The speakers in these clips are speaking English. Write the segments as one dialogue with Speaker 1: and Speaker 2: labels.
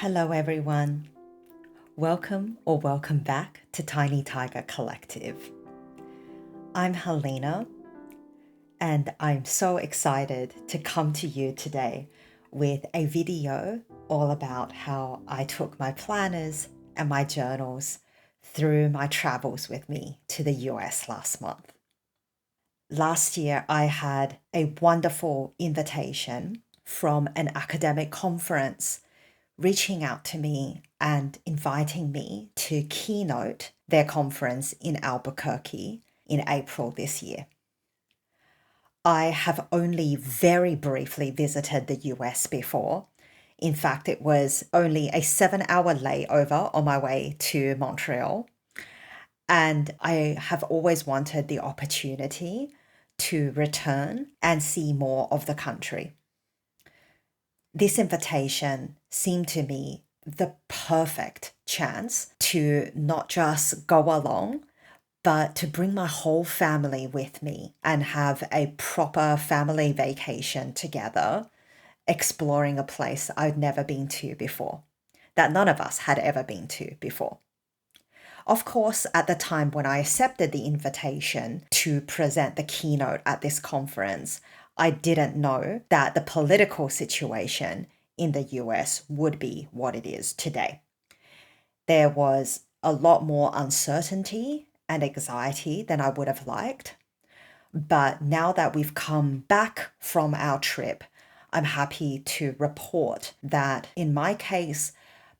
Speaker 1: Hello everyone. Welcome back to Tiny Tiger Collective. I'm Helena and I'm so excited to come to you today with a video all about how I took my planners and my journals through my travels with me to the US last month. Last year, I had a wonderful invitation from an academic conference reaching out to me and inviting me to keynote their conference in Albuquerque in April this year. I have only very briefly visited the US before. In fact, it was only a 7-hour layover on my way to Montreal. And I have always wanted the opportunity to return and see more of the country. This invitation seemed to me the perfect chance to not just go along, but to bring my whole family with me and have a proper family vacation together, exploring a place I'd never been to before, that none of us had ever been to before. Of course, at the time when I accepted the invitation to present the keynote at this conference, I didn't know that the political situation in the US would be what it is today. There was a lot more uncertainty and anxiety than I would have liked. But now that we've come back from our trip, I'm happy to report that in my case,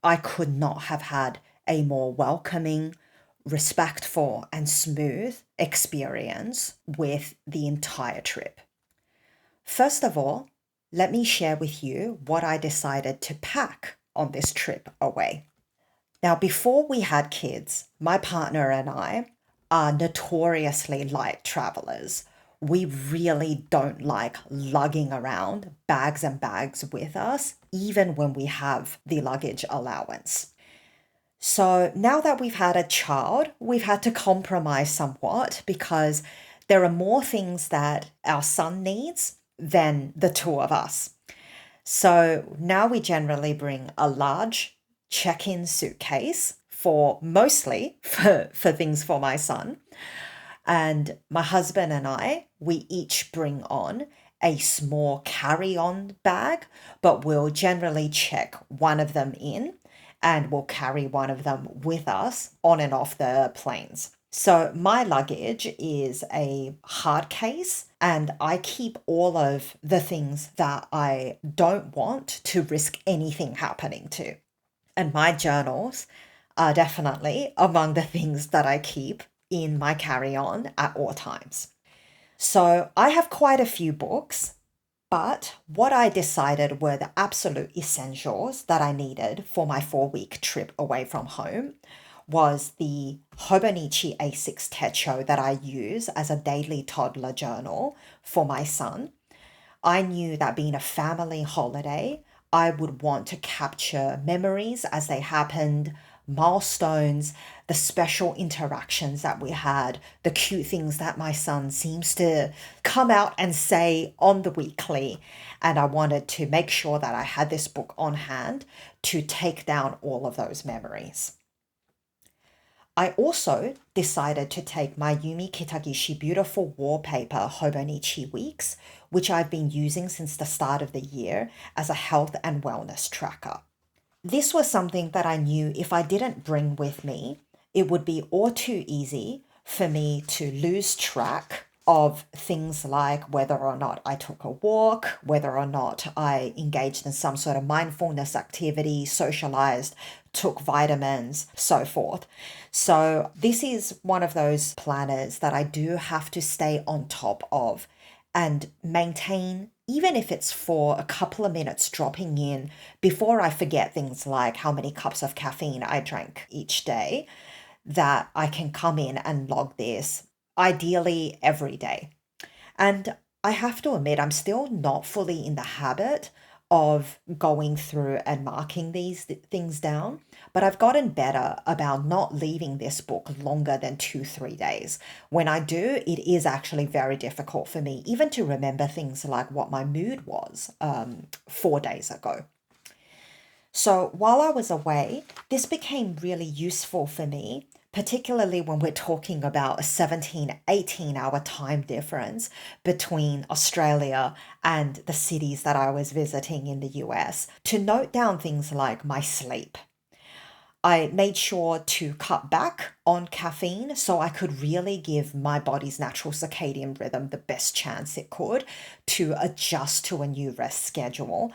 Speaker 1: I could not have had a more welcoming, respectful, and smooth experience with the entire trip. First of all, let me share with you what I decided to pack on this trip away. Now, before we had kids, my partner and I are notoriously light travelers. We really don't like lugging around bags and bags with us, even when we have the luggage allowance. So now that we've had a child, we've had to compromise somewhat because there are more things that our son needs than the two of us. So now we generally bring a large check-in suitcase mostly for things for my son. And my husband and I, we each bring on a small carry-on bag, but we'll generally check one of them in and we'll carry one of them with us on and off the planes. So my luggage is a hard case and I keep all of the things that I don't want to risk anything happening to. And my journals are definitely among the things that I keep in my carry-on at all times. So I have quite a few books, but what I decided were the absolute essentials that I needed for my 4-week trip away from home was the Hobonichi A6 techo that I use as a daily toddler journal for my son. I knew that being a family holiday, I would want to capture memories as they happened, milestones, the special interactions that we had, the cute things that my son seems to come out and say on the weekly. And I wanted to make sure that I had this book on hand to take down all of those memories. I also decided to take my Yumi Kitagishi beautiful wallpaper Hobonichi Weeks, which I've been using since the start of the year as a health and wellness tracker. This was something that I knew if I didn't bring with me, it would be all too easy for me to lose track of things like whether or not I took a walk, whether or not I engaged in some sort of mindfulness activity, socialized, took vitamins, so forth. So this is one of those planners that I do have to stay on top of and maintain, even if it's for a couple of minutes dropping in before I forget things like how many cups of caffeine I drank each day, that I can come in and log this, ideally every day. And I have to admit, I'm still not fully in the habit of going through and marking these things down, but I've gotten better about not leaving this book longer than 2-3 days. When I do, it is actually very difficult for me even to remember things like what my mood was 4 days ago. So So while I was away, this became really useful for me, particularly when we're talking about a 17, 18-hour time difference between Australia and the cities that I was visiting in the US, to note down things like my sleep. I made sure to cut back on caffeine so I could really give my body's natural circadian rhythm the best chance it could to adjust to a new rest schedule.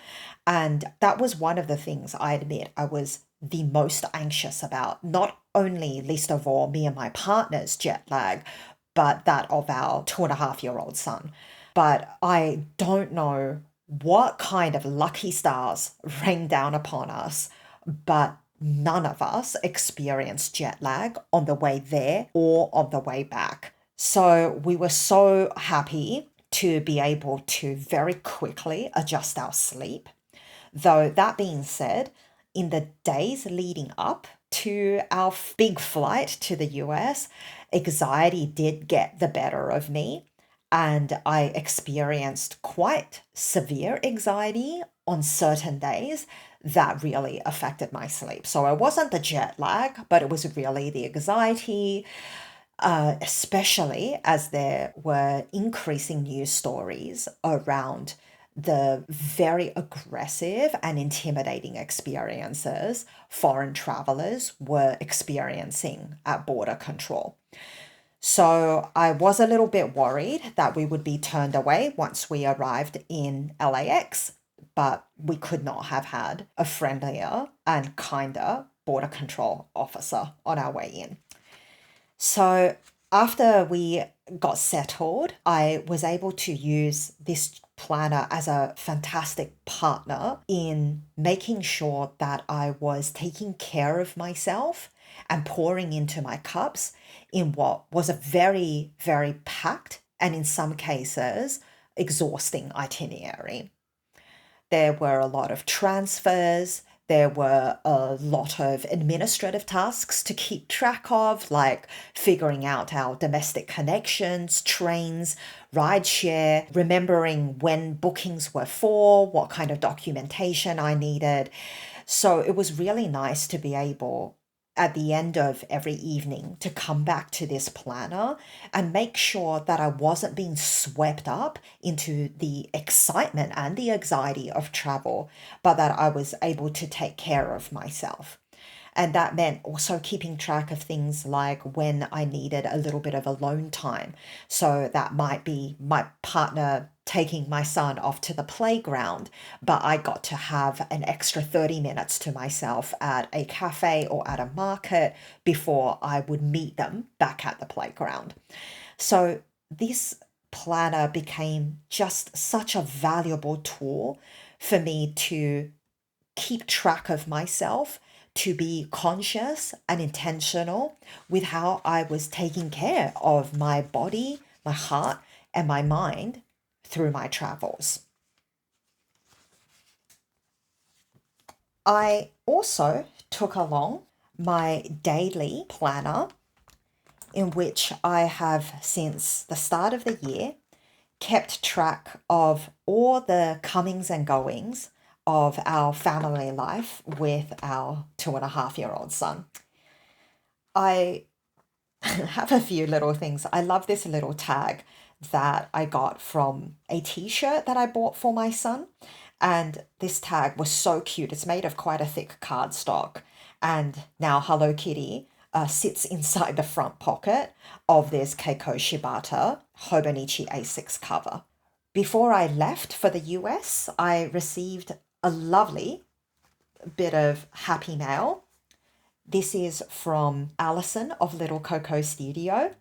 Speaker 1: And that was one of the things I admit I was the most anxious about, not only, least of all, me and my partner's jet lag, but that of our 2.5-year-old son. But I don't know what kind of lucky stars rained down upon us, but none of us experienced jet lag on the way there or on the way back. So we were so happy to be able to very quickly adjust our sleep. Though that being said, in the days leading up to our big flight to the US, anxiety did get the better of me. And I experienced quite severe anxiety on certain days that really affected my sleep. So it wasn't the jet lag, but it was really the anxiety, especially as there were increasing news stories around the very aggressive and intimidating experiences foreign travelers were experiencing at border control. So I was a little bit worried that we would be turned away once we arrived in LAX, but we could not have had a friendlier and kinder border control officer on our way in. So after we got settled, I was able to use this planner as a fantastic partner in making sure that I was taking care of myself and pouring into my cups in what was a very, very packed and in some cases exhausting itinerary. There were a lot of transfers. There were a lot of administrative tasks to keep track of, like figuring out our domestic connections, trains, rideshare, remembering when bookings were for, what kind of documentation I needed. So it was really nice to be able at the end of every evening to come back to this planner and make sure that I wasn't being swept up into the excitement and the anxiety of travel, but that I was able to take care of myself. And that meant also keeping track of things like when I needed a little bit of alone time. So that might be my partner taking my son off to the playground, but I got to have an extra 30 minutes to myself at a cafe or at a market before I would meet them back at the playground. So this planner became just such a valuable tool for me to keep track of myself, to be conscious and intentional with how I was taking care of my body, my heart, and my mind through my travels. I also took along my daily planner, in which I have since the start of the year kept track of all the comings and goings of our family life with our 2.5-year-old son. I have a few little things. I love this little tag that I got from a t-shirt that I bought for my son. And this tag was so cute. It's made of quite a thick cardstock. And now Hello Kitty sits inside the front pocket of this Keiko Shibata Hobonichi A6 cover. Before I left for the US, I received a lovely bit of happy mail. This is from Alison of Little Coco Studio,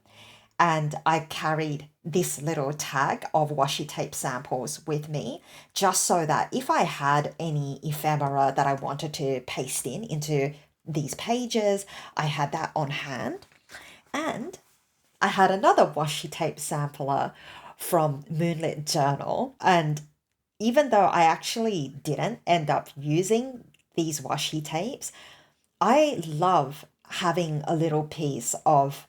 Speaker 1: and I carried this little tag of washi tape samples with me just so that if I had any ephemera that I wanted to paste into these pages, I had that on hand. And I had another washi tape sampler from moonlit.journal, and even though I actually didn't end up using these washi tapes, I love having a little piece of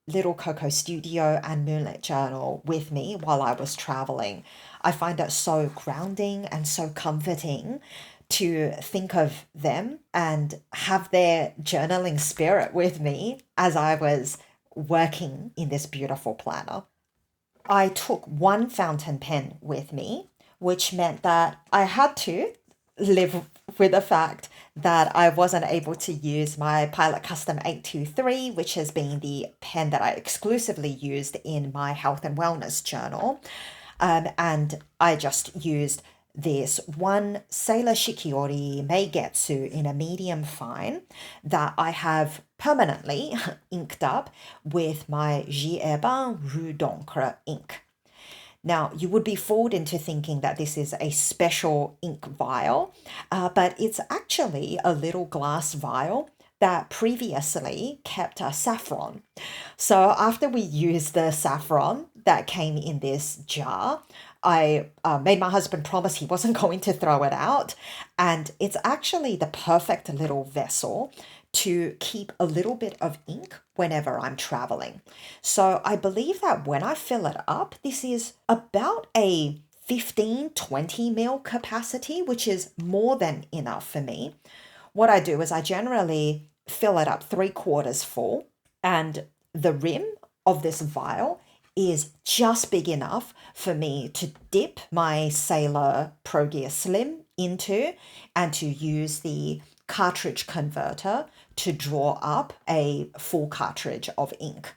Speaker 1: Little Coco Studio and Moonlit Journal with me while I was traveling. I find it so grounding and so comforting to think of them and have their journaling spirit with me as I was working in this beautiful planner. I took one fountain pen with me, which meant that I had to live with the fact that I wasn't able to use my Pilot Custom 823, which has been the pen that I exclusively used in my health and wellness journal. And I just used this one Sailor Shikiori Meigetsu in a medium fine that I have permanently inked up with my J. Herbin Rouge d'encre ink. Now, you would be fooled into thinking that this is a special ink vial, but it's actually a little glass vial that previously kept a saffron. So after we used the saffron that came in this jar, I made my husband promise he wasn't going to throw it out. And it's actually the perfect little vessel to keep a little bit of ink whenever I'm traveling. So I believe that when I fill it up, this is about a 15-20 ml capacity, which is more than enough for me. What I do is I generally fill it up 3/4 full, and the rim of this vial is just big enough for me to dip my Sailor Pro Gear Slim into and to use the cartridge converter to draw up a full cartridge of ink.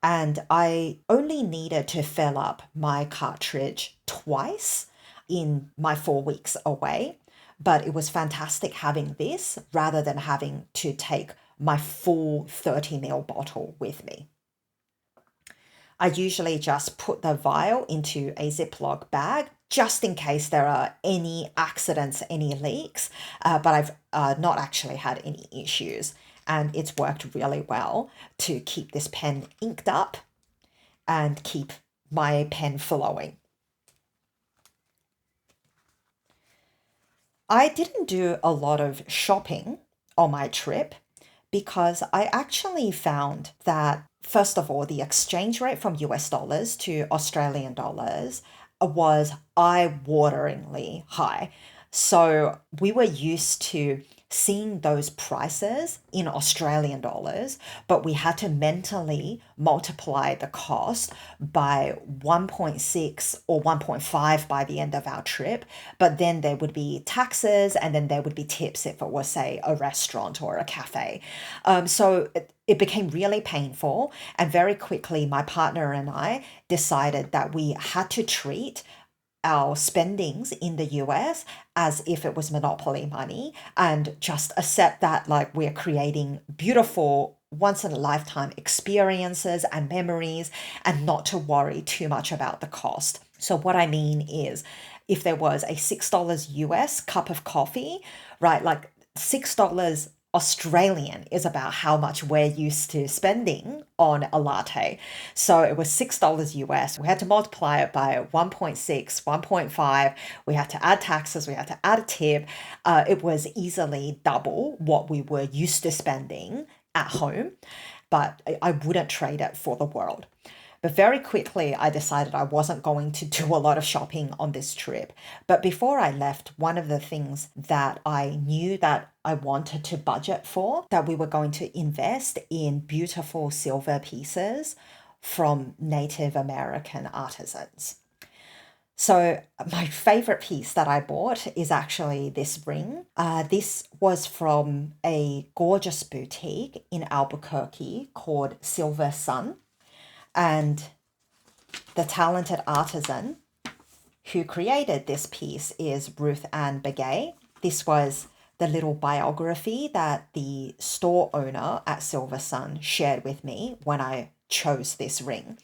Speaker 1: And I only needed to fill up my cartridge twice in my 4 weeks away, but it was fantastic having this rather than having to take my full 30 ml bottle with me. I usually just put the vial into a Ziploc bag just in case there are any accidents, any leaks, but I've not actually had any issues. And it's worked really well to keep this pen inked up and keep my pen flowing. I didn't do a lot of shopping on my trip because I actually found that, first of all, the exchange rate from US dollars to Australian dollars was eye-wateringly high. So we were used to seeing those prices in Australian dollars, but we had to mentally multiply the cost by 1.6 or 1.5 by the end of our trip. But then there would be taxes and then there would be tips if it was, say, a restaurant or a cafe. So it became really painful. And very quickly, my partner and I decided that we had to treat our spendings in the US as if it was monopoly money and just accept that like we're creating beautiful once in a lifetime experiences and memories and not to worry too much about the cost. So what I mean is if there was a $6 US cup of coffee, right, like $6 Australian is about how much we're used to spending on a latte. So it was $6 US. We had to multiply it by 1.6, 1.5. We had to add taxes. We had to add a tip. It was easily double what we were used to spending at home, but I wouldn't trade it for the world. But very quickly, I decided I wasn't going to do a lot of shopping on this trip. But before I left, one of the things that I knew that I wanted to budget for, that we were going to invest in beautiful silver pieces from Native American artisans. So my favorite piece that I bought is actually this ring. This was from a gorgeous boutique in Albuquerque called Silver Sun. And the talented artisan who created this piece is Ruth Ann Begay. This was the little biography that the store owner at Silver Sun shared with me when I chose this ring.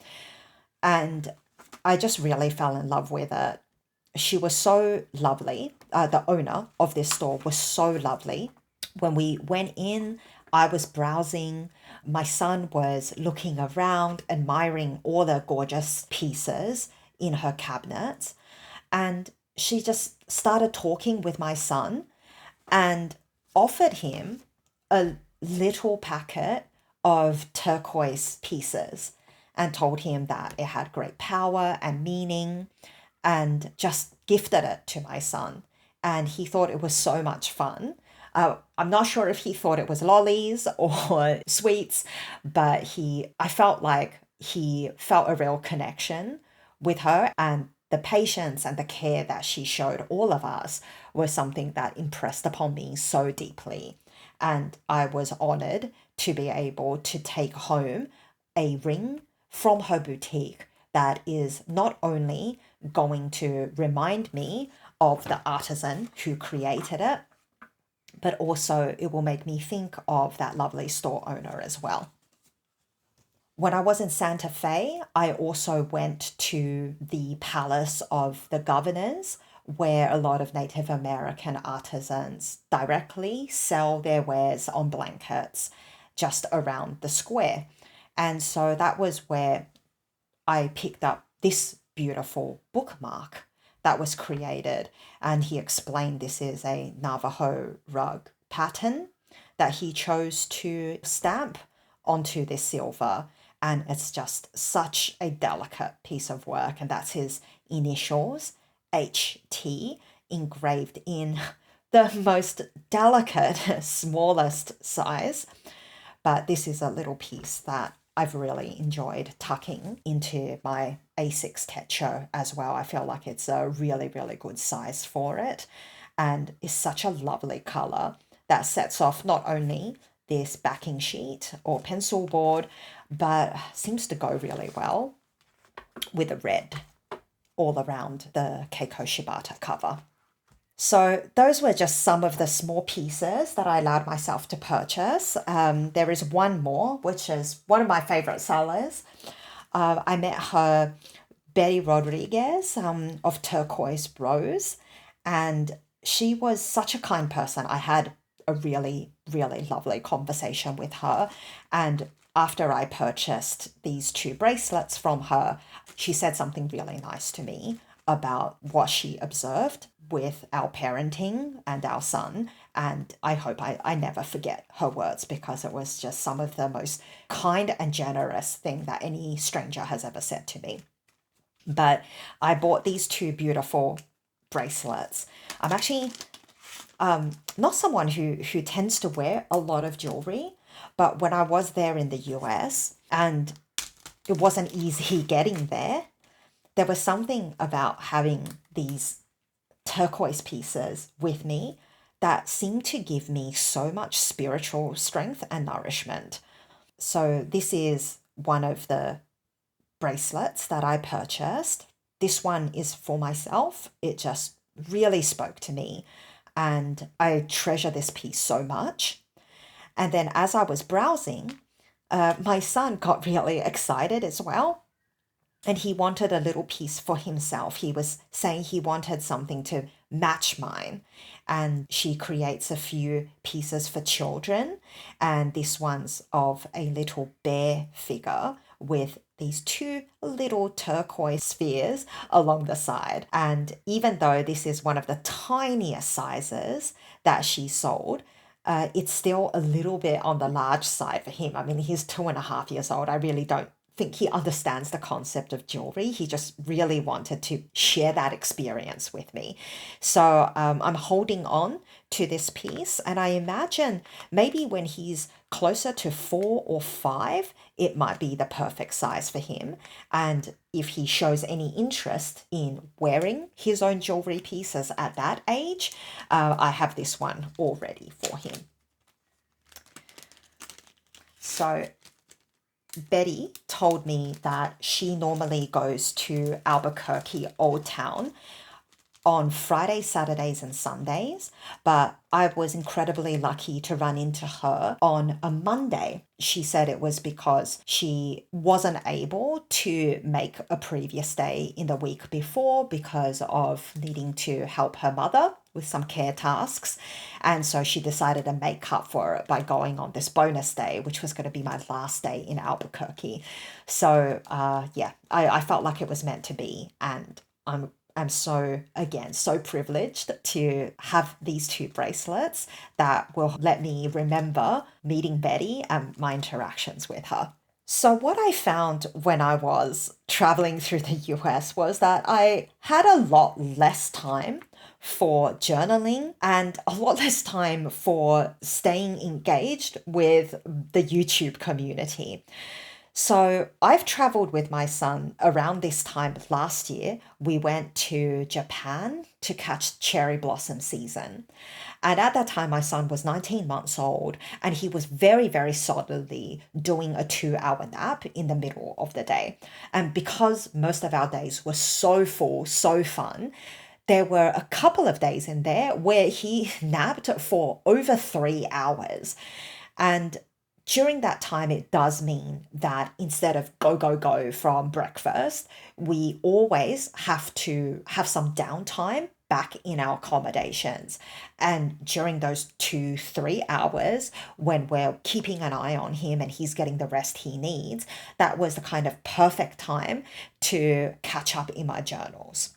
Speaker 1: And I just really fell in love with it. She was so lovely. The owner of this store was so lovely. When we went in, I was browsing. My son was looking around, admiring all the gorgeous pieces in her cabinets. And she just started talking with my son and offered him a little packet of turquoise pieces and told him that it had great power and meaning and just gifted it to my son. and he thought it was so much fun. I'm not sure if he thought it was lollies or sweets, but I felt like he felt a real connection with her, and the patience and the care that she showed all of us was something that impressed upon me so deeply. And I was honored to be able to take home a ring from her boutique that is not only going to remind me of the artisan who created it, but also it will make me think of that lovely store owner as well. When I was in Santa Fe, I also went to the Palace of the Governors, where a lot of Native American artisans directly sell their wares on blankets just around the square. And so that was where I picked up this beautiful bookmark that was created. And he explained this is a Navajo rug pattern that he chose to stamp onto this silver. And it's just such a delicate piece of work. And that's his initials, HT, engraved in the most delicate, smallest size. But this is a little piece that I've really enjoyed tucking into my A6 techo as well. I feel like it's a really, really good size for it, and is such a lovely color that sets off not only this backing sheet or pencil board, but seems to go really well with the red all around the Keiko Shibata cover. So those were just some of the small pieces that I allowed myself to purchase. There is one more, which is one of my favorite sellers. I met her, Betty Rodriguez, of Turquoise Rose, and she was such a kind person. I had a really, really lovely conversation with her, and after I purchased these two bracelets from her, she said something really nice to me about what she observed with our parenting and our son. And I hope I never forget her words, because it was just some of the most kind and generous thing that any stranger has ever said to me. But I bought these two beautiful bracelets. I'm actually not someone who tends to wear a lot of jewelry, but when I was there in the US and it wasn't easy getting there was something about having these turquoise pieces with me that seemed to give me so much spiritual strength and nourishment. So this is one of the bracelets that I purchased. This one is for myself. It just really spoke to me, and I treasure this piece so much. And then as I was browsing, my son got really excited as well. And he wanted a little piece for himself. He was saying he wanted something to match mine. And she creates a few pieces for children. And this one's of a little bear figure with these two little turquoise spheres along the side. And even though this is one of the tiniest sizes that she sold, it's still a little bit on the large side for him. I mean, he's 2.5 years old. I really don't think he understands the concept of jewelry. He just really wanted to share that experience with me. So I'm holding on to this piece, and I imagine maybe when he's closer to 4 or 5, it might be the perfect size for him. And if he shows any interest in wearing his own jewelry pieces at that age, I have this one all ready for him. So Betty told me that she normally goes to Albuquerque Old Town on Fridays, Saturdays, and Sundays, but I was incredibly lucky to run into her on a Monday. She said it was because she wasn't able to make a previous day in the week before because of needing to help her mother with some care tasks. And so she decided to make up for it by going on this bonus day, which was going to be my last day in Albuquerque. So I felt like it was meant to be. And I'm so, again, so privileged to have these two bracelets that will let me remember meeting Betty and my interactions with her. So, what I found when I was traveling through the US was that I had a lot less time for journaling and a lot less time for staying engaged with the YouTube community. So I've traveled with my son around this time last year. We went to Japan to catch cherry blossom season. And at that time, my son was 19 months old and he was very, very solidly doing a 2 hour nap in the middle of the day. And because most of our days were so full, so fun, there were a couple of days in there where he napped for over 3 hours. And during that time, it does mean that instead of go, go, go from breakfast, we always have to have some downtime back in our accommodations. And during those 2, 3 hours, when we're keeping an eye on him and he's getting the rest he needs, that was the kind of perfect time to catch up in my journals.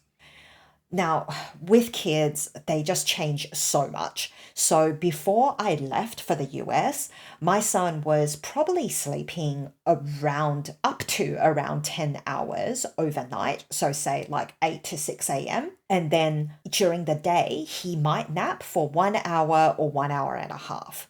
Speaker 1: Now, with kids, they just change so much. So before I left for the US, my son was probably sleeping up to around 10 hours overnight. So, say like 8 to 6 a.m. And then during the day, he might nap for 1 hour or 1 hour and a half.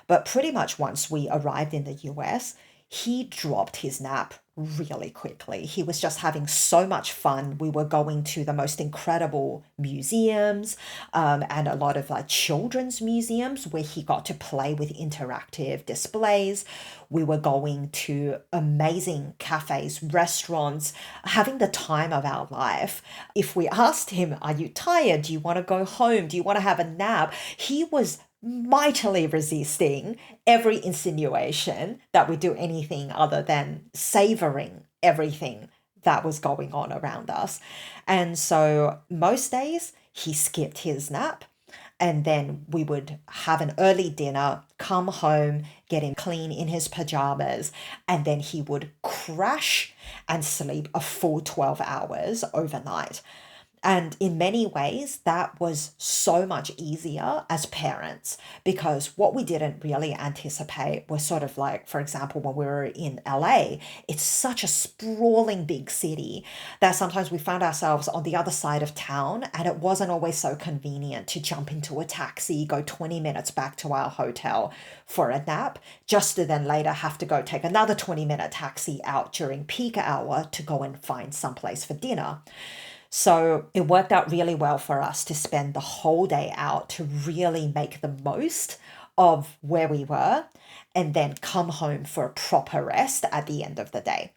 Speaker 1: But pretty much once we arrived in the US, he dropped his nap really quickly. He was just having so much fun. We were going to the most incredible museums, and a lot of like children's museums where he got to play with interactive displays. We were going to amazing cafes, restaurants, having the time of our life. If we asked him, "Are you tired? Do you want to go home? Do you want to have a nap?" He was mightily resisting every insinuation that we do anything other than savoring everything that was going on around us. And so most days he skipped his nap and then we would have an early dinner, come home, get him clean in his pajamas, and then he would crash and sleep a full 12 hours overnight. And in many ways, that was so much easier as parents because what we didn't really anticipate was sort of like, for example, when we were in LA, it's such a sprawling big city that sometimes we found ourselves on the other side of town and it wasn't always so convenient to jump into a taxi, go 20 minutes back to our hotel for a nap, just to then later have to go take another 20-minute taxi out during peak hour to go and find someplace for dinner. So it worked out really well for us to spend the whole day out to really make the most of where we were and then come home for a proper rest at the end of the day.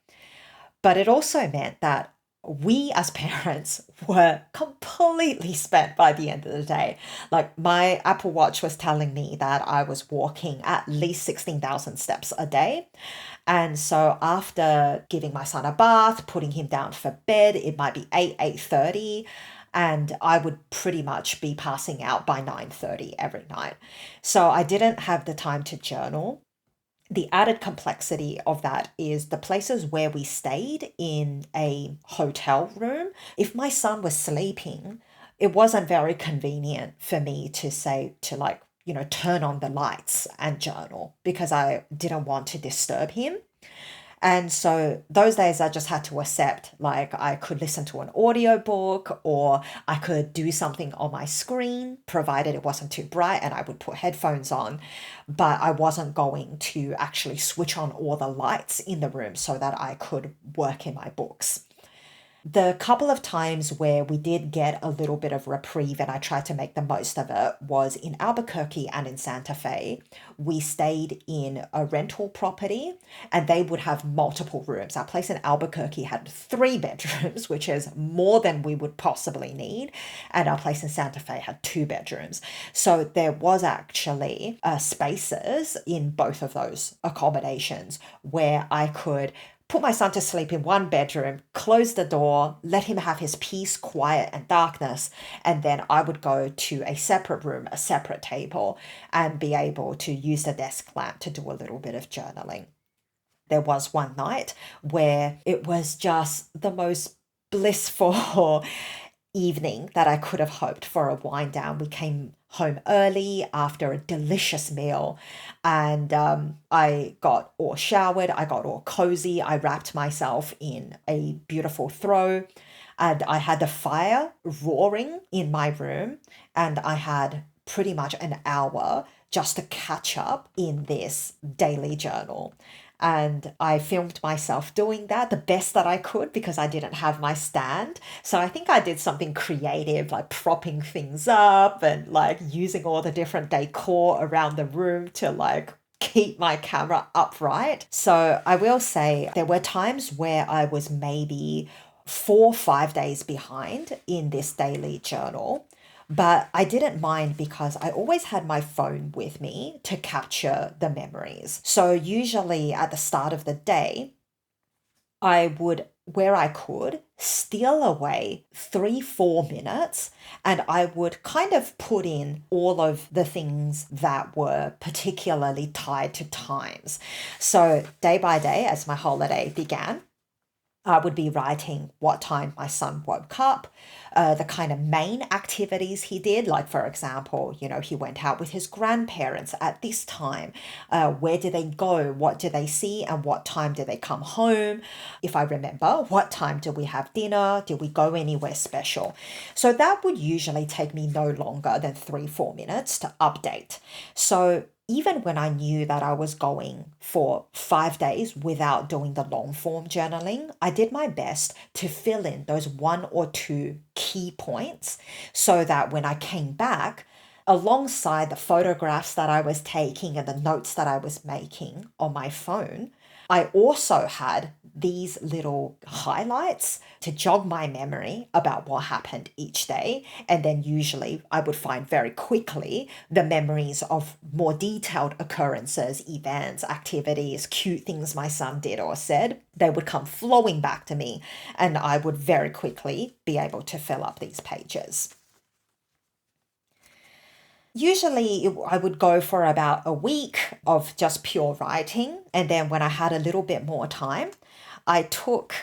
Speaker 1: But it also meant that we as parents were completely spent by the end of the day. Like my Apple Watch was telling me that I was walking at least 16,000 steps a day. And so after giving my son a bath, putting him down for bed, it might be 8:30, and I would pretty much be passing out by 9:30 every night. So I didn't have the time to journal. The added complexity of that is the places where we stayed in a hotel room. If my son was sleeping, it wasn't very convenient for me to say to like, turn on the lights and journal because I didn't want to disturb him. And so those days I just had to accept like I could listen to an audiobook or I could do something on my screen, provided it wasn't too bright and I would put headphones on. But I wasn't going to actually switch on all the lights in the room so that I could work in my books. The couple of times where we did get a little bit of reprieve and I tried to make the most of it was in Albuquerque and in Santa Fe. We stayed in a rental property and they would have multiple rooms. Our place in Albuquerque had 3 bedrooms, which is more than we would possibly need. And our place in Santa Fe had 2 bedrooms. So there was actually spaces in both of those accommodations where I could put my son to sleep in one bedroom, close the door, let him have his peace, quiet, and darkness, and then I would go to a separate room, a separate table, and be able to use the desk lamp to do a little bit of journaling. There was one night where it was just the most blissful evening that I could have hoped for a wind down. We came home early after a delicious meal, and I got all showered, I got all cozy, I wrapped myself in a beautiful throw, and I had the fire roaring in my room, and I had pretty much an hour just to catch up in this daily journal. And I filmed myself doing that the best that I could because I didn't have my stand. So I think I did something creative, like propping things up and like using all the different decor around the room to like keep my camera upright. So I will say there were times where I was maybe 4 or 5 days behind in this daily journal. But I didn't mind because I always had my phone with me to capture the memories. So usually at the start of the day, I would, where I could, steal away 3, 4 minutes and I would kind of put in all of the things that were particularly tied to times. So day by day, as my holiday began, I would be writing what time my son woke up, the kind of main activities he did. Like, for example, he went out with his grandparents at this time. Where did they go? What did they see? And what time did they come home? If I remember, what time did we have dinner? Did we go anywhere special? So that would usually take me no longer than 3, 4 minutes to update. So even when I knew that I was going for 5 days without doing the long form journaling, I did my best to fill in those 1 or 2 key points so that when I came back, alongside the photographs that I was taking and the notes that I was making on my phone, I also had these little highlights to jog my memory about what happened each day. And then usually I would find very quickly the memories of more detailed occurrences, events, activities, cute things my son did or said. They would come flowing back to me, and I would very quickly be able to fill up these pages. Usually I would go for about a week of just pure writing. And then when I had a little bit more time, I took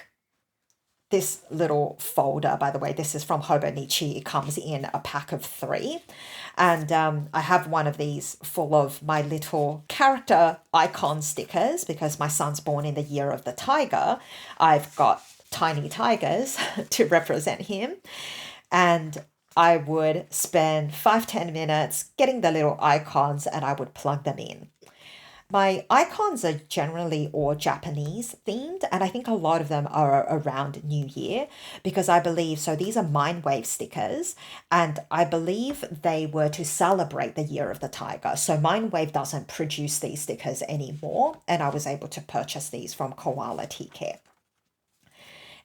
Speaker 1: this little folder. By the way, this is from Hobonichi. It comes in a pack of 3. And I have one of these full of my little character icon stickers because my son's born in the year of the tiger. I've got tiny tigers to represent him. And I would spend 5-10 minutes getting the little icons and I would plug them in. My icons are generally all Japanese themed, and I think a lot of them are around New Year because I believe, so these are Mind Wave stickers, and I believe they were to celebrate the year of the tiger. So Mind Wave doesn't produce these stickers anymore, and I was able to purchase these from Koala Tea Care.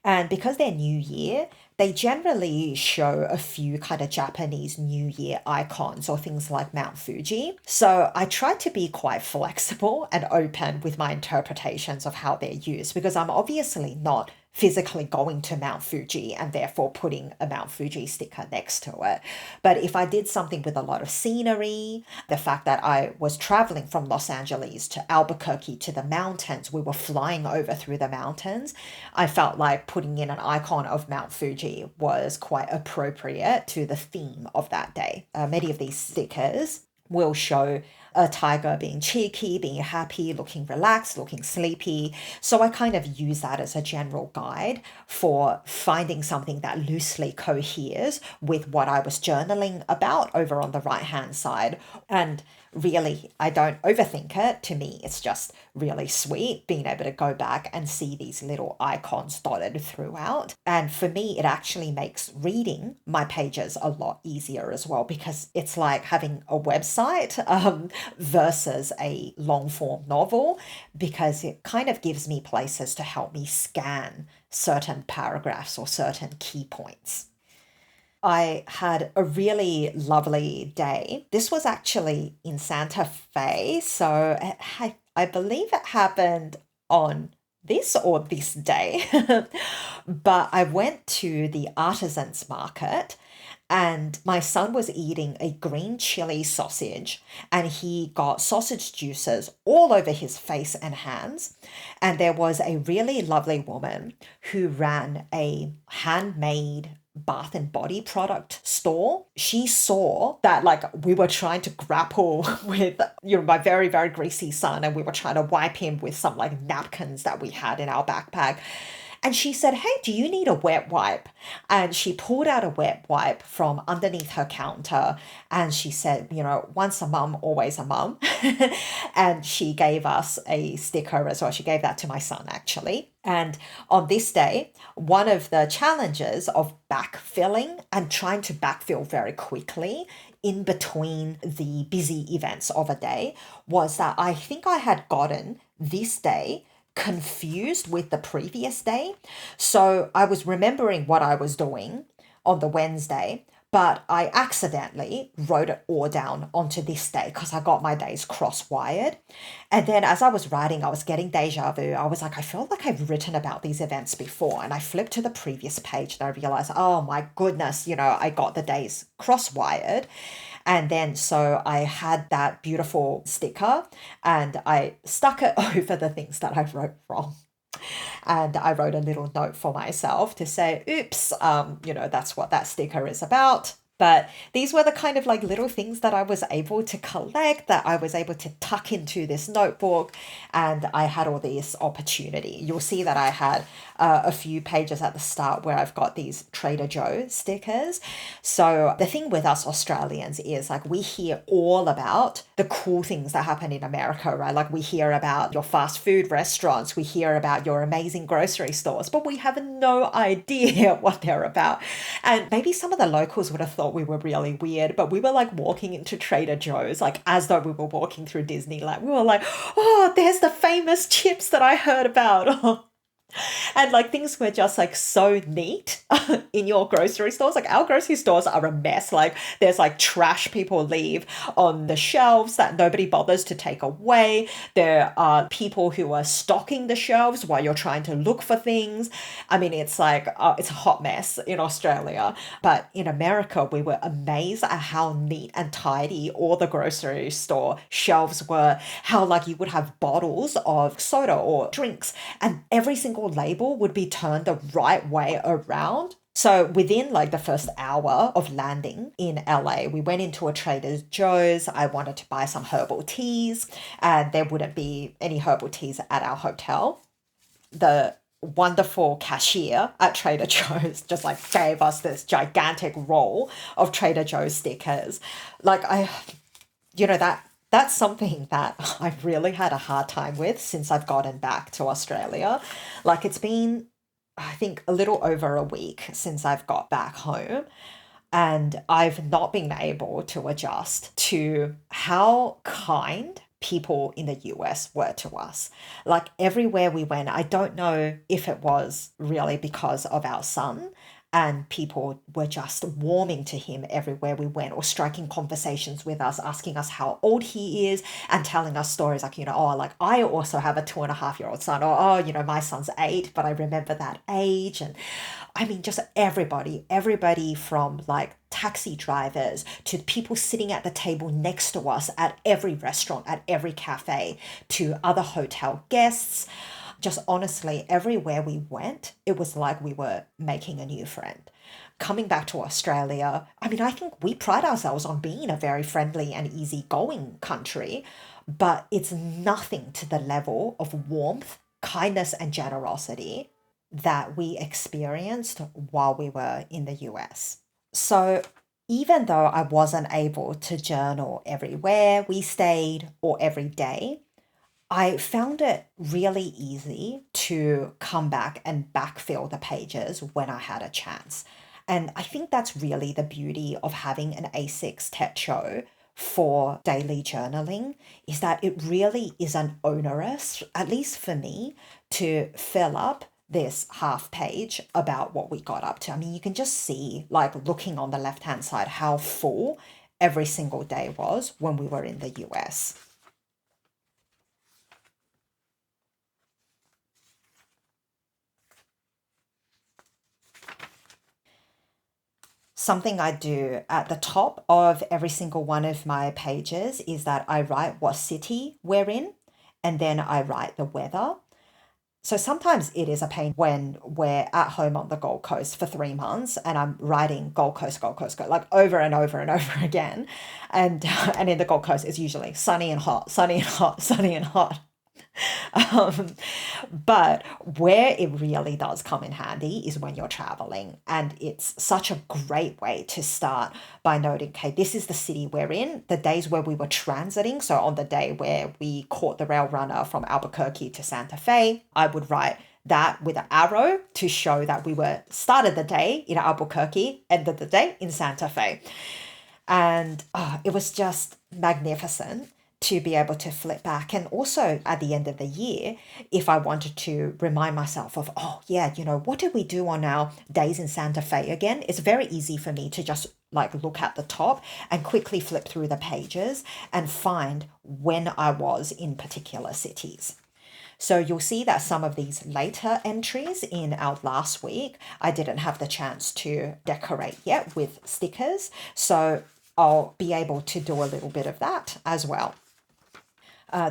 Speaker 1: And because they're New Year, they generally show a few kind of Japanese New Year icons or things like Mount Fuji. So I try to be quite flexible and open with my interpretations of how they're used because I'm obviously not physically going to Mount Fuji and therefore putting a Mount Fuji sticker next to it. But if I did something with a lot of scenery, the fact that I was traveling from Los Angeles to Albuquerque to the mountains, we were flying over through the mountains, I felt like putting in an icon of Mount Fuji was quite appropriate to the theme of that day. Many of these stickers will show a tiger being cheeky, being happy, looking relaxed, looking sleepy. So I kind of use that as a general guide for finding something that loosely coheres with what I was journaling about over on the right-hand side. And really, I don't overthink it. To me, it's just really sweet being able to go back and see these little icons dotted throughout. And for me, it actually makes reading my pages a lot easier as well because it's like having a website versus a long form novel because it kind of gives me places to help me scan certain paragraphs or certain key points. I had a really lovely day. This was actually in Santa Fe, so I believe it happened on this day. But I went to the artisans market and my son was eating a green chili sausage and he got sausage juices all over his face and hands. And there was a really lovely woman who ran a handmade bath and body product store. She saw that like we were trying to grapple with, my very, very greasy son, and we were trying to wipe him with some like napkins that we had in our backpack. And she said, "Hey, do you need a wet wipe?" And she pulled out a wet wipe from underneath her counter. And she said, once a mum, always a mum. And she gave us a sticker as well. She gave that to my son, actually. And on this day, one of the challenges of backfilling and trying to backfill very quickly in between the busy events of a day was that I think I had gotten this day confused with the previous day. So I was remembering what I was doing on the Wednesday, but I accidentally wrote it all down onto this day because I got my days cross-wired. And then as I was writing, I was getting deja vu. I was like, I feel like I've written about these events before. And I flipped to the previous page and I realized, oh my goodness, I got the days cross-wired. And then so I had that beautiful sticker and I stuck it over the things that I wrote wrong. And I wrote a little note for myself to say, oops, that's what that sticker is about. But these were the kind of like little things that I was able to collect, that I was able to tuck into this notebook, and I had all this opportunity. You'll see that I had a few pages at the start where I've got these Trader Joe stickers. So the thing with us Australians is like we hear all about the cool things that happen in America, right? Like we hear about your fast food restaurants, we hear about your amazing grocery stores, but we have no idea what they're about. And maybe some of the locals would have thought we were really weird, but we were like walking into Trader Joe's like as though we were walking through Disneyland. We were like, oh, there's the famous chips that I heard about. And like things were just like so neat in your grocery stores. Like our grocery stores are a mess. Like there's like trash people leave on the shelves that nobody bothers to take away. There are people who are stocking the shelves while you're trying to look for things. I mean, it's like, it's a hot mess in Australia. But in America, we were amazed at how neat and tidy all the grocery store shelves were. How like you would have bottles of soda or drinks and every single label would be turned the right way around. So within like the first hour of landing in LA, we went into a Trader Joe's. I wanted to buy some herbal teas, and there wouldn't be any herbal teas at our hotel. The wonderful cashier at Trader Joe's just like gave us this gigantic roll of Trader Joe's stickers. Like that's something that I've really had a hard time with since I've gotten back to Australia. Like it's been, I think, a little over a week since I've got back home. And I've not been able to adjust to how kind people in the US were to us. Like everywhere we went, I don't know if it was really because of our son, and people were just warming to him everywhere we went, or striking conversations with us, asking us how old he is and telling us stories like, oh, like I also have a 2.5-year-old son, or, oh, my son's 8, but I remember that age. And I mean, just everybody from like taxi drivers to people sitting at the table next to us at every restaurant, at every cafe, to other hotel guests. Just honestly, everywhere we went, it was like we were making a new friend. Coming back to Australia, I mean, I think we pride ourselves on being a very friendly and easygoing country, but it's nothing to the level of warmth, kindness, and generosity that we experienced while we were in the US. So even though I wasn't able to journal everywhere we stayed or every day, I found it really easy to come back and backfill the pages when I had a chance. And I think that's really the beauty of having an A6 techo for daily journaling, is that it really isn't onerous, at least for me, to fill up this half page about what we got up to. I mean, you can just see, like looking on the left-hand side, how full every single day was when we were in the US. Something I do at the top of every single one of my pages is that I write what city we're in, and then I write the weather. So sometimes it is a pain when we're at home on the Gold Coast for 3 months and I'm writing Gold Coast, Gold Coast, Gold, like over and over and over again. And and in the Gold Coast, it's usually sunny and hot, sunny and hot, sunny and hot. Um, but where it really does come in handy is when you're traveling. And it's such a great way to start by noting, okay, this is the city we're in, the days where we were transiting. So on the day where we caught the rail runner from Albuquerque to Santa Fe, I would write that with an arrow to show that we were started the day in Albuquerque, ended the day in Santa Fe. And it was just magnificent to be able to flip back. And also at the end of the year, if I wanted to remind myself of, oh, yeah, what did we do on our days in Santa Fe again? It's very easy for me to just like look at the top and quickly flip through the pages and find when I was in particular cities. So you'll see that some of these later entries in our last week, I didn't have the chance to decorate yet with stickers. So I'll be able to do a little bit of that as well.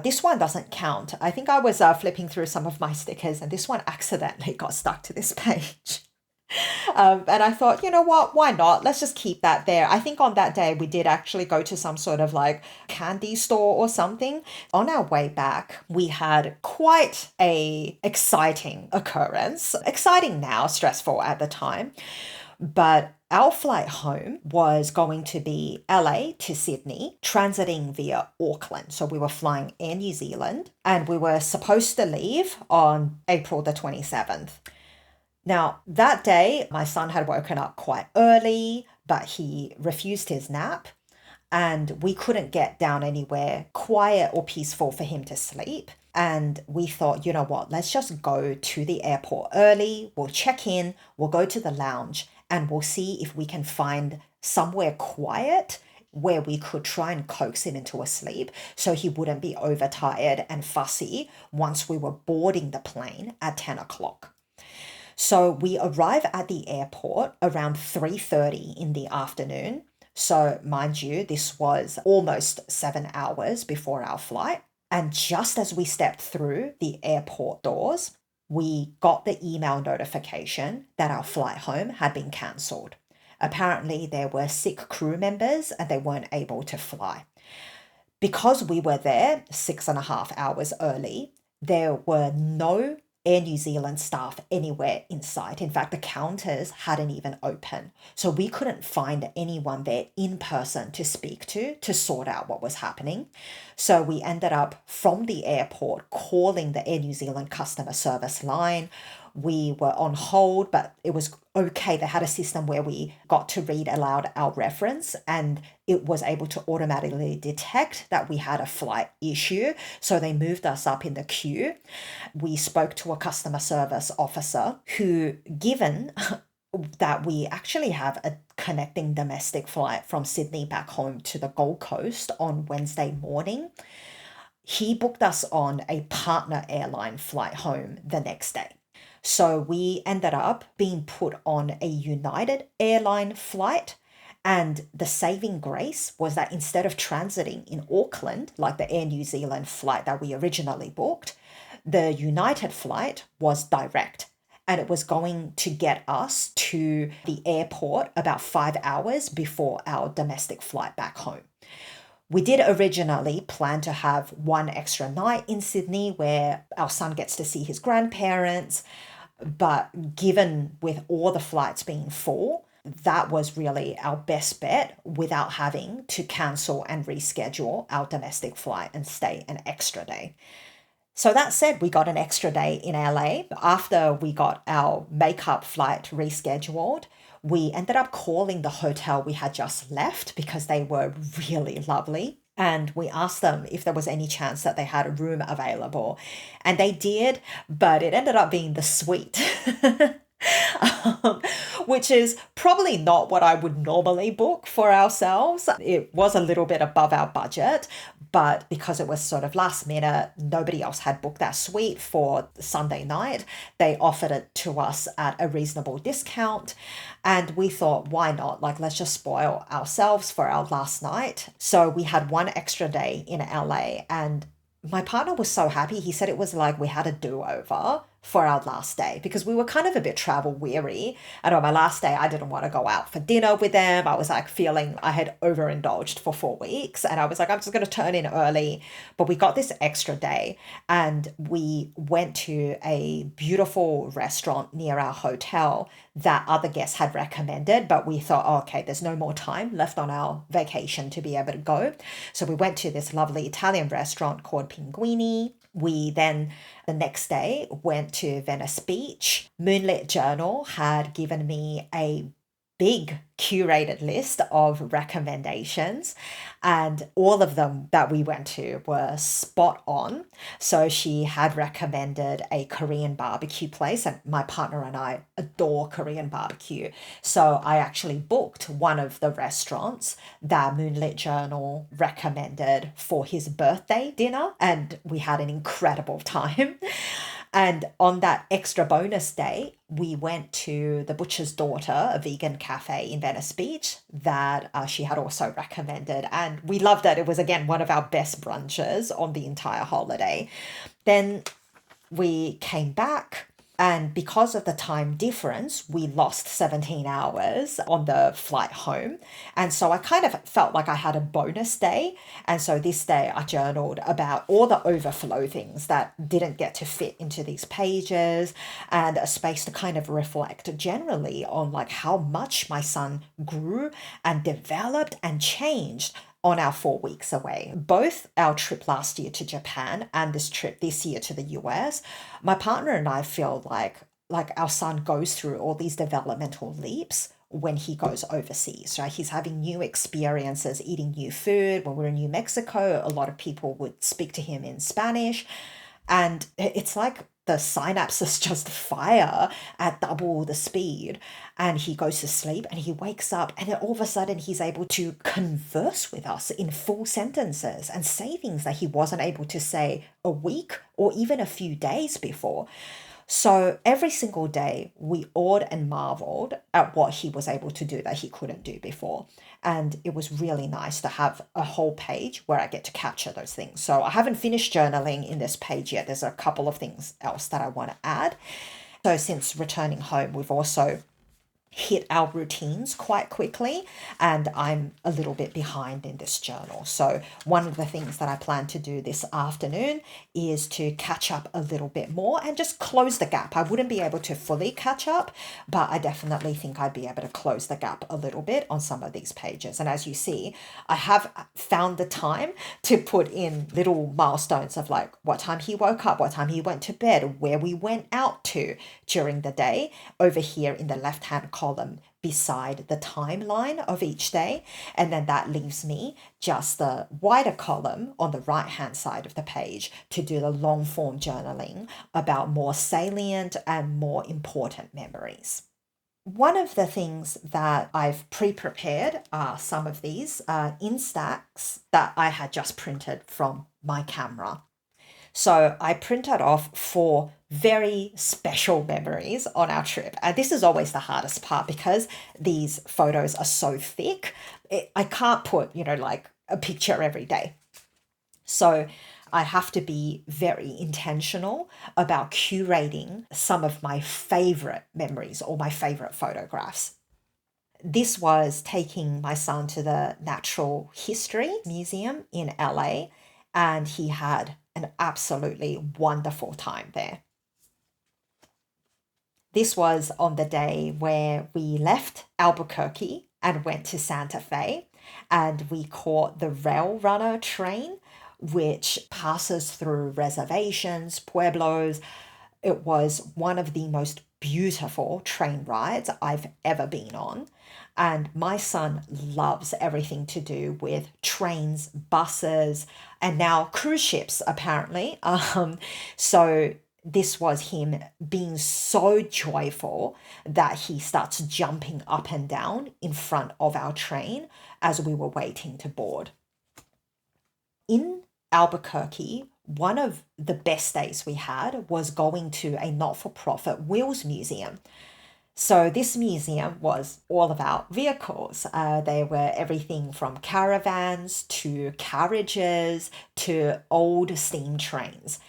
Speaker 1: This one doesn't count. I think I was flipping through some of my stickers and this one accidentally got stuck to this page. And I thought, you know what, why not? Let's just keep that there. I think on that day we did actually go to some sort of like candy store or something. On our way back, we had quite a exciting occurrence. Exciting now, stressful at the time. But our flight home was going to be LA to Sydney, transiting via Auckland. So we were flying Air New Zealand and we were supposed to leave on April the 27th. Now, that day, my son had woken up quite early, but he refused his nap and we couldn't get down anywhere quiet or peaceful for him to sleep. And we thought, you know what, let's just go to the airport early. We'll check in, we'll go to the lounge and we'll see if we can find somewhere quiet where we could try and coax him into a sleep so he wouldn't be overtired and fussy once we were boarding the plane at 10 o'clock. So we arrive at the airport around 3:30 in the afternoon. So mind you, this was almost 7 hours before our flight. And just as we stepped through the airport doors, we got the email notification that our flight home had been cancelled. Apparently, there were sick crew members and they weren't able to fly. Because we were there 6.5 hours early, there were no Air New Zealand staff anywhere in sight. In fact, the counters hadn't even opened. So we couldn't find anyone there in person to speak to sort out what was happening. So we ended up from the airport calling the Air New Zealand customer service line. We were on hold, but it was okay. They had a system where we got to read aloud our reference and it was able to automatically detect that we had a flight issue. So they moved us up in the queue. We spoke to a customer service officer who, given that we actually have a connecting domestic flight from Sydney back home to the Gold Coast on Wednesday morning, he booked us on a partner airline flight home the next day. So we ended up being put on a United airline flight. And the saving grace was that instead of transiting in Auckland, like the Air New Zealand flight that we originally booked, the United flight was direct. And it was going to get us to the airport about 5 hours before our domestic flight back home. We did originally plan to have one extra night in Sydney where our son gets to see his grandparents. But given with all the flights being full, that was really our best bet without having to cancel and reschedule our domestic flight and stay an extra day. So that said, we got an extra day in LA. After we got our makeup flight rescheduled, we ended up calling the hotel we had just left because they were really lovely. And we asked them if there was any chance that they had a room available. And they did, but it ended up being the suite, which is probably not what I would normally book for ourselves. It was a little bit above our budget, but because it was sort of last minute, nobody else had booked that suite for Sunday night. They offered it to us at a reasonable discount. And we thought, why not? Like, let's just spoil ourselves for our last night. So we had one extra day in LA and my partner was so happy. He said it was like we had a do-over for our last day because we were kind of a bit travel weary. And on my last day, I didn't want to go out for dinner with them. I was like feeling I had overindulged for 4 weeks. And I was like, I'm just going to turn in early. But we got this extra day and we went to a beautiful restaurant near our hotel that other guests had recommended. But we thought, oh, okay, there's no more time left on our vacation to be able to go. So we went to this lovely Italian restaurant called Pinguini. We then, the next day, went to Venice Beach. Moonlit Journal had given me a big curated list of recommendations, and all of them that we went to were spot on. So she had recommended a Korean barbecue place, and my partner and I adore Korean barbecue. So I actually booked one of the restaurants that Moonlit Journal recommended for his birthday dinner, and we had an incredible time. And on that extra bonus day, we went to the Butcher's Daughter, a vegan cafe in Venice Beach that she had also recommended. And we loved it. It was, again, one of our best brunches on the entire holiday. Then we came back. And because of the time difference, we lost 17 hours on the flight home. And so I kind of felt like I had a bonus day. And so this day I journaled about all the overflow things that didn't get to fit into these pages, and a space to kind of reflect generally on like how much my son grew and developed and changed on our 4 weeks away. Both our trip last year to Japan and this trip this year to the US, my partner and I feel like our son goes through all these developmental leaps when he goes overseas, right? He's having new experiences, eating new food. When we were in New Mexico, a lot of people would speak to him in Spanish. And it's like the synapses just fire at double the speed. And he goes to sleep and he wakes up, and then all of a sudden he's able to converse with us in full sentences and say things that he wasn't able to say a week or even a few days before. So every single day we awed and marveled at what he was able to do that he couldn't do before. And it was really nice to have a whole page where I get to capture those things. So I haven't finished journaling in this page yet. There's a couple of things else that I want to add. So since returning home, we've also hit our routines quite quickly, and I'm a little bit behind in this journal. So one of the things that I plan to do this afternoon is to catch up a little bit more and just close the gap. I wouldn't be able to fully catch up, but I definitely think I'd be able to close the gap a little bit on some of these pages. And as you see, I have found the time to put in little milestones of like what time he woke up, what time he went to bed, where we went out to during the day, over here in the left-hand column beside the timeline of each day. And then that leaves me just the wider column on the right hand side of the page to do the long form journaling about more salient and more important memories. One of the things that I've pre-prepared are some of these instax that I had just printed from my camera. So I printed off 4 very special memories on our trip. And this is always the hardest part because these photos are so thick. I can't put, like a picture every day. So I have to be very intentional about curating some of my favorite memories or my favorite photographs. This was taking my son to the Natural History Museum in LA, and he had an absolutely wonderful time there. This was on the day where we left Albuquerque and went to Santa Fe, and we caught the Rail Runner train, which passes through reservations, pueblos. It was one of the most beautiful train rides I've ever been on. And my son loves everything to do with trains, buses, and now cruise ships, apparently. So this was him being so joyful that he starts jumping up and down in front of our train as we were waiting to board. In Albuquerque, one of the best days we had was going to a not-for-profit wheels museum. So this museum was all about vehicles. They were everything from caravans to carriages to old steam trains.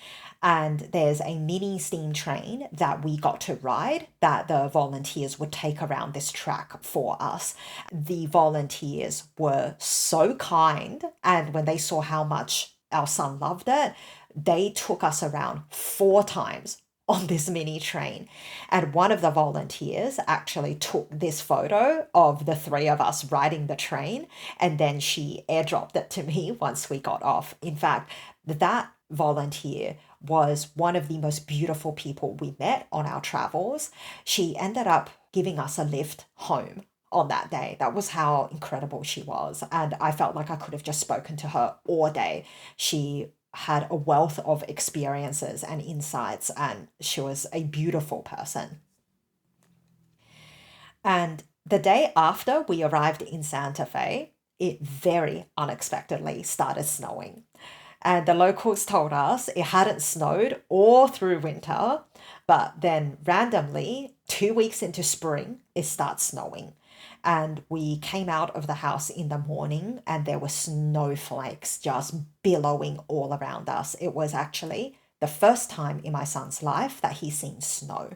Speaker 1: And there's a mini steam train that we got to ride that the volunteers would take around this track for us. The volunteers were so kind, and when they saw how much our son loved it, they took us around 4 times on this mini train. And one of the volunteers actually took this photo of the three of us riding the train, and then she airdropped it to me once we got off. In fact, that volunteer was one of the most beautiful people we met on our travels. She ended up giving us a lift home on that day. That was how incredible she was. And I felt like I could have just spoken to her all day. She had a wealth of experiences and insights, and she was a beautiful person. And the day after we arrived in Santa Fe, it very unexpectedly started snowing. And the locals told us it hadn't snowed all through winter, but then randomly, 2 weeks into spring, it starts snowing. And we came out of the house in the morning and there were snowflakes just billowing all around us. It was actually the first time in my son's life that he's seen snow.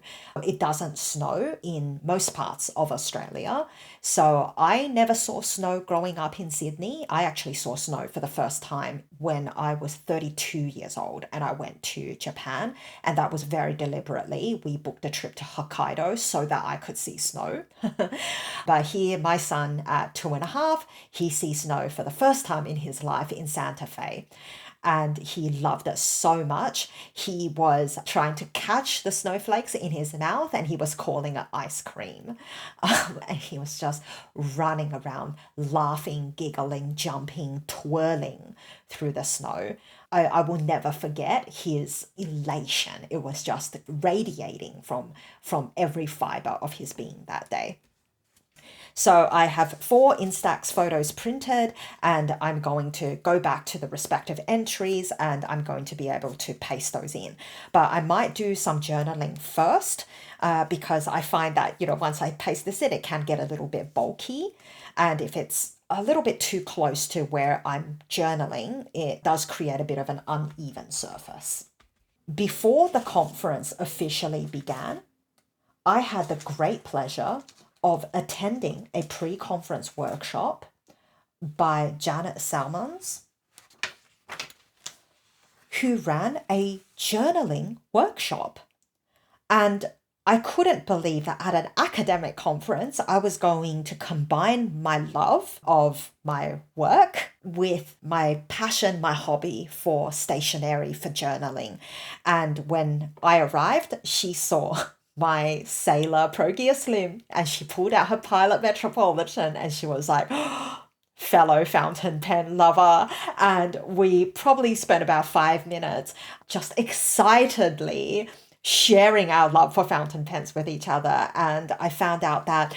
Speaker 1: It doesn't snow in most parts of Australia. So I never saw snow growing up in Sydney. I actually saw snow for the first time when I was 32 years old and I went to Japan. And that was very deliberately. We booked a trip to Hokkaido so that I could see snow. But here, my son at 2.5, he sees snow for the first time in his life in Santa Fe. And he loved it so much. He was trying to catch the snowflakes in his mouth and he was calling it ice cream. And he was just running around, laughing, giggling, jumping, twirling through the snow. I will never forget his elation. It was just radiating from every fiber of his being that day. So I have 4 Instax photos printed and I'm going to go back to the respective entries and I'm going to be able to paste those in. But I might do some journaling first because I find that, once I paste this in, it can get a little bit bulky. And if it's a little bit too close to where I'm journaling, it does create a bit of an uneven surface. Before the conference officially began, I had the great pleasure of attending a pre-conference workshop by Janet Salmons, who ran a journaling workshop. And I couldn't believe that at an academic conference, I was going to combine my love of my work with my passion, my hobby for stationery, for journaling. And when I arrived, she saw my Sailor Pro Gear Slim and she pulled out her Pilot Metropolitan and she was like, fellow fountain pen lover. And we probably spent about 5 minutes just excitedly sharing our love for fountain pens with each other. And I found out that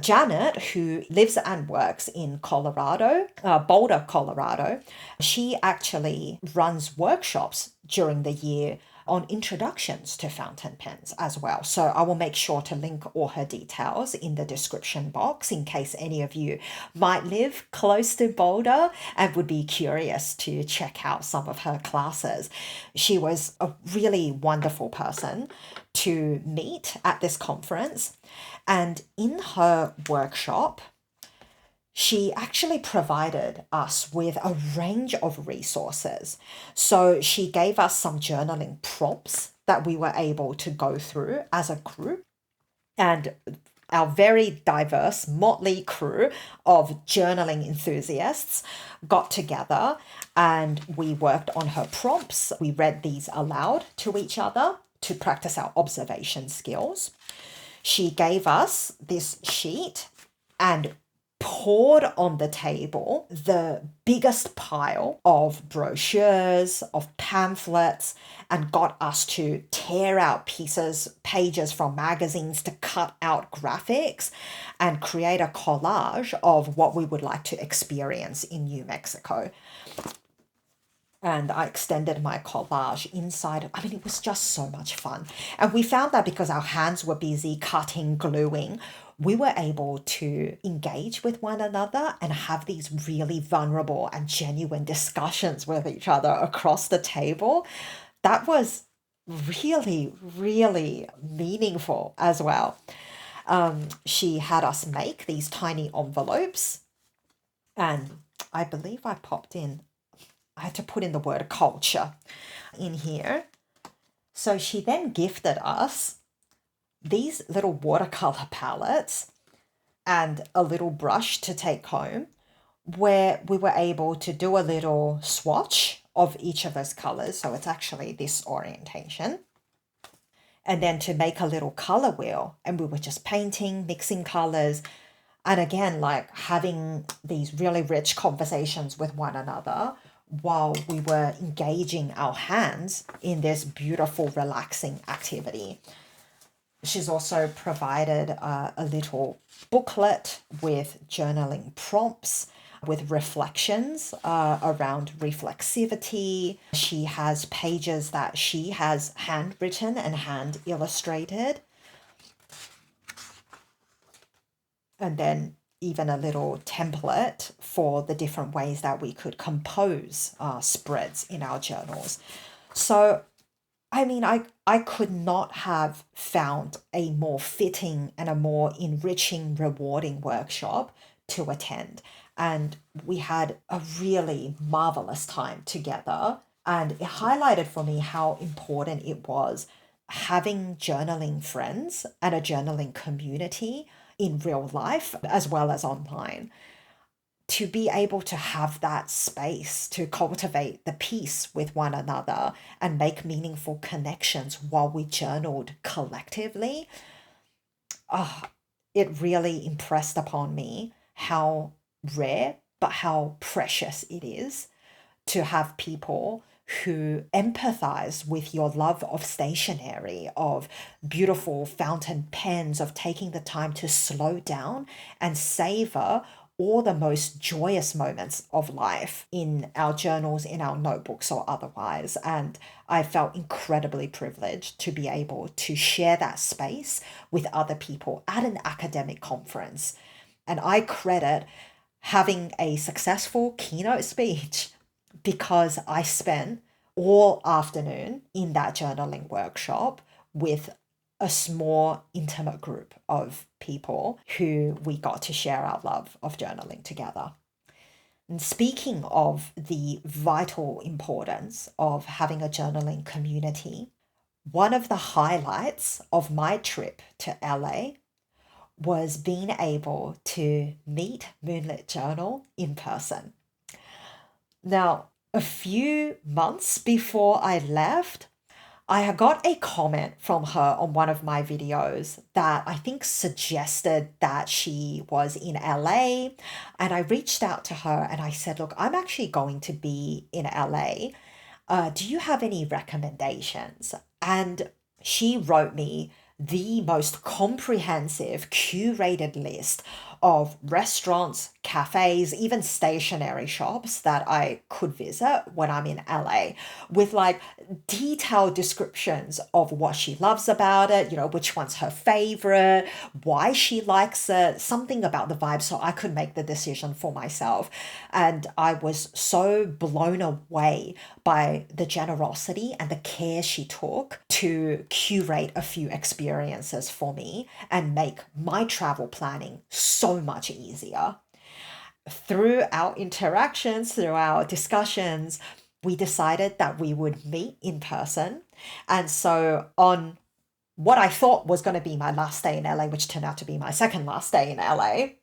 Speaker 1: Janet, who lives and works in Colorado, Boulder, Colorado, she actually runs workshops during the year on introductions to fountain pens as well. So I will make sure to link all her details in the description box in case any of you might live close to Boulder and would be curious to check out some of her classes. She was a really wonderful person to meet at this conference. And in her workshop, she actually provided us with a range of resources. So she gave us some journaling prompts that we were able to go through as a group. And our very diverse motley crew of journaling enthusiasts got together and we worked on her prompts. We read these aloud to each other to practice our observation skills. She gave us this sheet and poured on the table the biggest pile of brochures, of pamphlets, and got us to tear out pages from magazines to cut out graphics and create a collage of what we would like to experience in New Mexico. And I extended my collage inside. It was just so much fun. And we found that because our hands were busy cutting, gluing, we were able to engage with one another and have these really vulnerable and genuine discussions with each other across the table. that was really, really meaningful as well. She had us make these tiny envelopes, and I believe I had to put in the word culture in here. So she then gifted us these little watercolor palettes and a little brush to take home, where we were able to do a little swatch of each of those colors. So it's actually this orientation. And then to make a little color wheel. And we were just painting, mixing colors. And again, like having these really rich conversations with one another while we were engaging our hands in this beautiful, relaxing activity. She's also provided a little booklet with journaling prompts, with reflections around reflexivity. She has pages that she has handwritten and hand illustrated. And then even a little template for the different ways that we could compose spreads in our journals. So I mean, I could not have found a more fitting and a more enriching, rewarding workshop to attend. And we had a really marvelous time together. And it highlighted for me how important it was having journaling friends and a journaling community in real life as well as online, to be able to have that space to cultivate the peace with one another and make meaningful connections while we journaled collectively. It really impressed upon me how rare but how precious it is to have people who empathize with your love of stationery, of beautiful fountain pens, of taking the time to slow down and savor all the most joyous moments of life in our journals, in our notebooks, or otherwise. And I felt incredibly privileged to be able to share that space with other people at an academic conference. And I credit having a successful keynote speech because I spent all afternoon in that journaling workshop with a small, intimate group of people who we got to share our love of journaling together. And speaking of the vital importance of having a journaling community, one of the highlights of my trip to LA was being able to meet Moonlit Journal in person. Now, a few months before I left, I had got a comment from her on one of my videos that I think suggested that she was in LA. And I reached out to her and I said, look, I'm actually going to be in LA. Do you have any recommendations? And she wrote me the most comprehensive, curated list of restaurants, cafes, even stationery shops that I could visit when I'm in LA, with like detailed descriptions of what she loves about it, which one's her favorite, why she likes it, something about the vibe, so I could make the decision for myself. And I was so blown away by the generosity and the care she took to curate a few experiences for me and make my travel planning so much easier. Through our interactions, through our discussions, we decided that we would meet in person. And so on what I thought was going to be my last day in LA, which turned out to be my second last day in LA,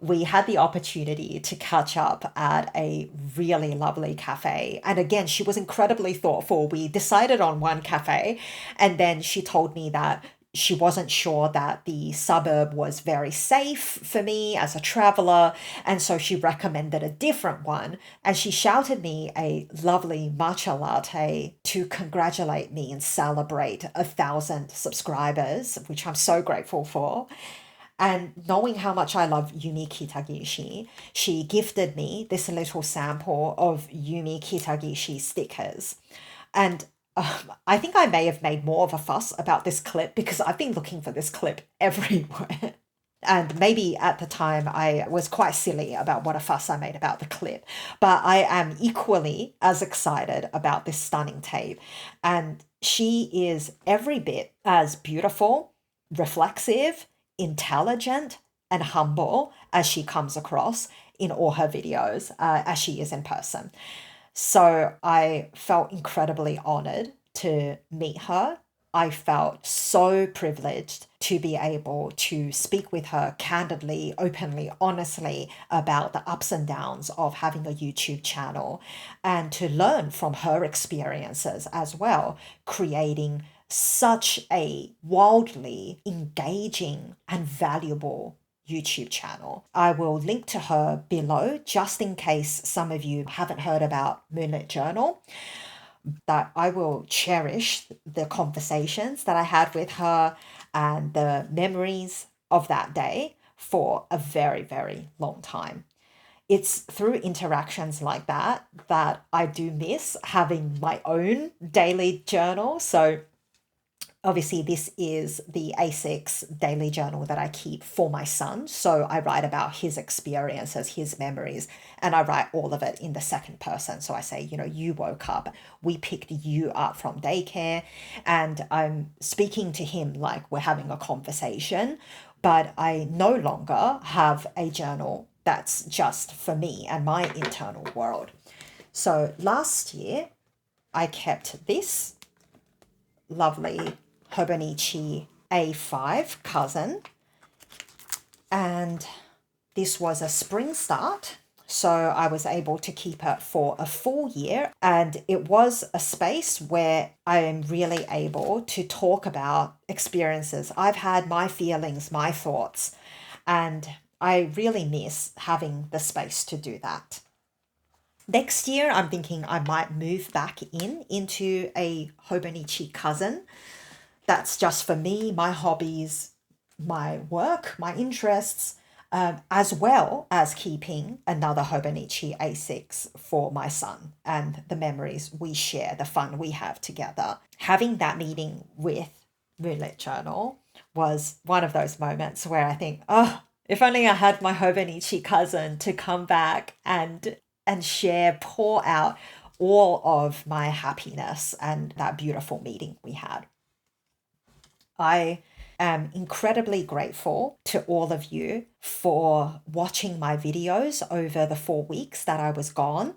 Speaker 1: we had the opportunity to catch up at a really lovely cafe. And again, she was incredibly thoughtful. We decided on one cafe, and then she told me that she wasn't sure that the suburb was very safe for me as a traveler, and so she recommended a different one. And she shouted me a lovely matcha latte to congratulate me and celebrate 1,000 subscribers, which I'm so grateful for. And knowing how much I love Yumi Kitagishi, she gifted me this little sample of Yumi Kitagishi stickers. And I think I may have made more of a fuss about this clip because I've been looking for this clip everywhere. And maybe at the time I was quite silly about what a fuss I made about the clip, but I am equally as excited about this stunning tape. And she is every bit as beautiful, reflexive, intelligent, and humble as she comes across in all her videos, as she is in person. So I felt incredibly honored to meet her. I felt so privileged to be able to speak with her candidly, openly, honestly about the ups and downs of having a YouTube channel and to learn from her experiences as well, creating such a wildly engaging and valuable YouTube channel. I will link to her below just in case some of you haven't heard about Moonlit Journal. That I will cherish the conversations that I had with her and the memories of that day for a very, very long time. It's through interactions like that that I do miss having my own daily journal. So obviously, this is the A6 daily journal that I keep for my son. So I write about his experiences, his memories, and I write all of it in the second person. So I say, you woke up, we picked you up from daycare, and I'm speaking to him like we're having a conversation, but I no longer have a journal that's just for me and my internal world. So last year, I kept this lovely Hobonichi A5 cousin, and this was a spring start, so I was able to keep it for a full year, and it was a space where I am really able to talk about experiences I've had, my feelings, my thoughts, and I really miss having the space to do that. Next year, I'm thinking I might move back into a Hobonichi cousin. That's just for me, my hobbies, my work, my interests, as well as keeping another Hobonichi A6 for my son and the memories we share, the fun we have together. Having that meeting with Moonlit Journal was one of those moments where I think, oh, if only I had my Hobonichi cousin to come back and share, pour out all of my happiness and that beautiful meeting we had. I am incredibly grateful to all of you for watching my videos over the 4 weeks that I was gone.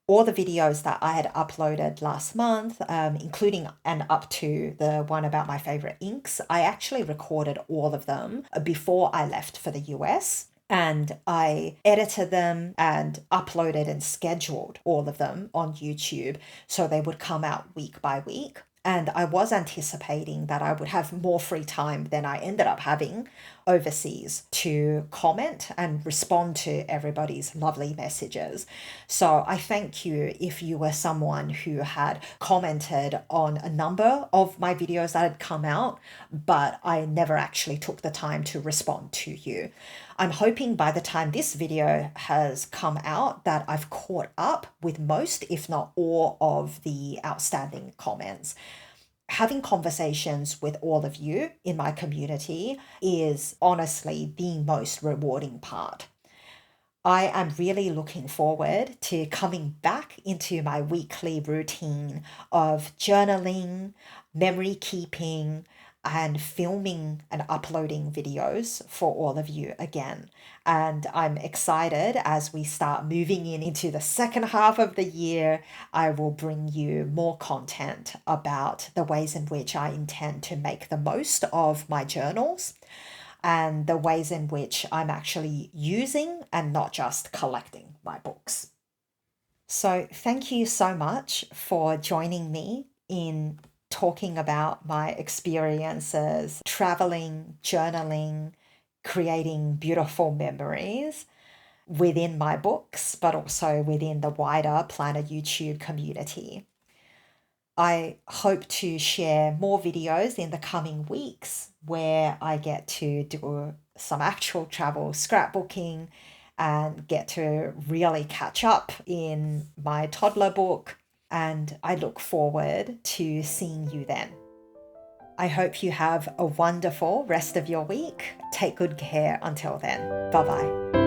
Speaker 1: All the videos that I had uploaded last month, including and up to the one about my favorite inks, I actually recorded all of them before I left for the US. And I edited them and uploaded and scheduled all of them on YouTube so they would come out week by week. And I was anticipating that I would have more free time than I ended up having overseas to comment and respond to everybody's lovely messages. So I thank you if you were someone who had commented on a number of my videos that had come out, but I never actually took the time to respond to you. I'm hoping by the time this video has come out that I've caught up with most, if not all, of the outstanding comments. Having conversations with all of you in my community is honestly the most rewarding part. I am really looking forward to coming back into my weekly routine of journaling, memory keeping, and filming and uploading videos for all of you again. And I'm excited as we start moving into the second half of the year. I will bring you more content about the ways in which I intend to make the most of my journals and the ways in which I'm actually using and not just collecting my books. So thank you so much for joining me in talking about my experiences, traveling, journaling, creating beautiful memories within my books, but also within the wider Planner YouTube community. I hope to share more videos in the coming weeks where I get to do some actual travel scrapbooking and get to really catch up in my toddler book. And I look forward to seeing you then. I hope you have a wonderful rest of your week. Take good care until then. Bye bye.